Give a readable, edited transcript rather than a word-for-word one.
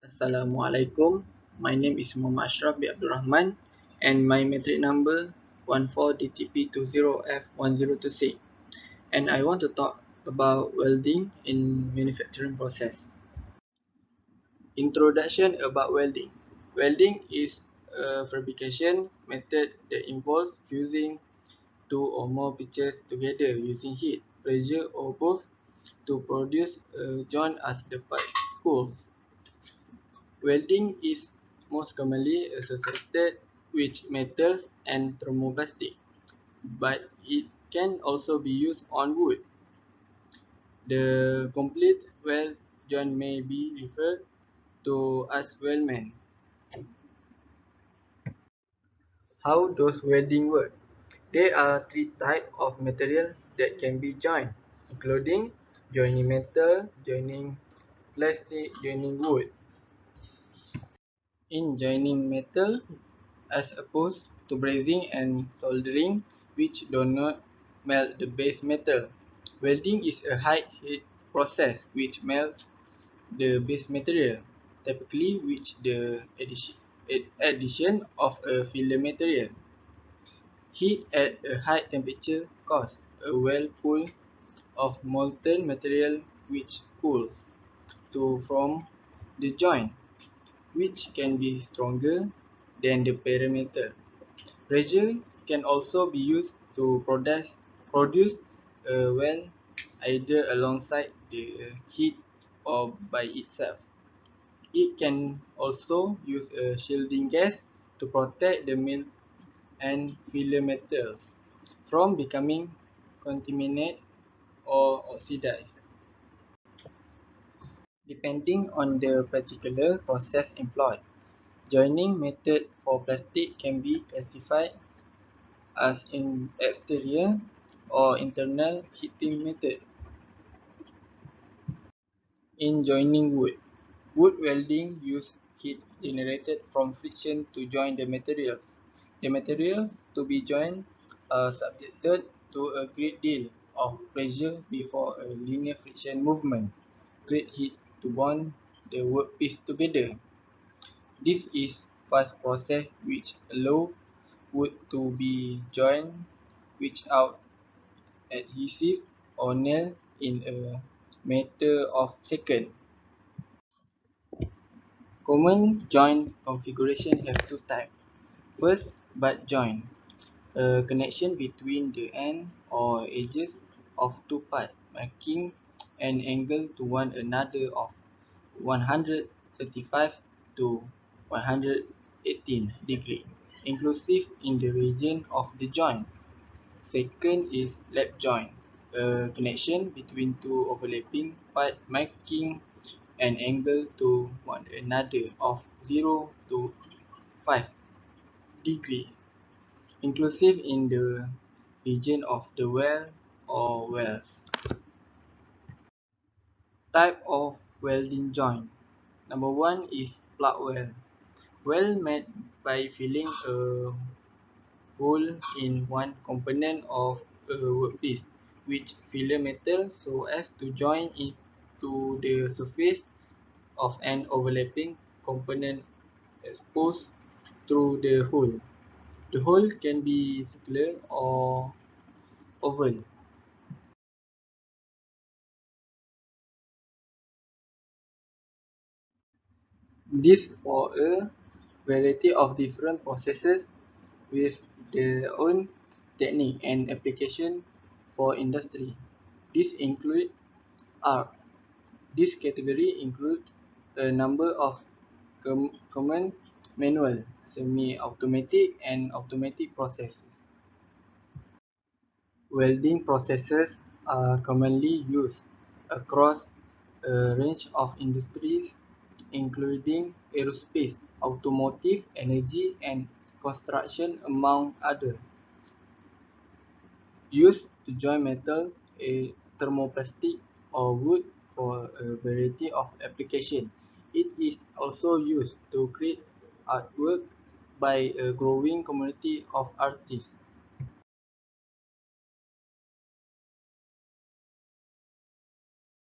Assalamualaikum. My name is Muhammad Ashraf bin Abdul Rahman and my metric number 14DTP20F1026, and I want to talk about welding in manufacturing process. Introduction about welding. Welding is a fabrication method that involves fusing two or more pieces together using heat, pressure or both to produce a joint as the part cools. Welding is most commonly associated with metals and thermoplastic, but it can also be used on wood. The complete weld joint may be referred to as weldment. How does welding work? There are three types of material that can be joined, including joining metal, joining plastic, joining wood. In joining metal, as opposed to brazing and soldering, which do not melt the base metal. Welding is a high-heat process which melts the base material, typically with the addition of a filler material. Heat at a high temperature causes a whirlpool of molten material which cools to form the joint, which can be stronger than the parameter. Pressure can also be used to produce a weld either alongside the heat or by itself. It can also use a shielding gas to protect the mill and filler metals from becoming contaminated or oxidized. Depending on the particular process employed, joining method for plastic can be classified as in exterior or internal heating method. In joining wood, wood welding uses heat generated from friction to join the materials. The materials to be joined are subjected to a great deal of pressure before a linear friction movement, great heat to bond the workpiece together. This is fast process which allow wood to be joined without adhesive or nail in a matter of seconds. Common joint configuration have two types. First, butt joint, a connection between the end or edges of two parts, making an angle to one another of 135 to 118 degree, inclusive in the region of the joint. Second is lap joint, a connection between two overlapping parts making an angle to one another of 0 to 5 degrees, inclusive in the region of the well or wells. Type of welding joint. Number one is plug weld. Weld made by filling a hole in one component of a workpiece with filler metal so as to join it to the surface of an overlapping component exposed through the hole. The hole can be circular or oval. This for a variety of different processes with their own technique and application for industry. This include art. This category includes a number of common manual, semi-automatic and automatic processes. Welding processes are commonly used across a range of industries including aerospace, automotive, energy, and construction among others. Used to join metals, thermoplastic, or wood for a variety of applications. It is also used to create artwork by a growing community of artists.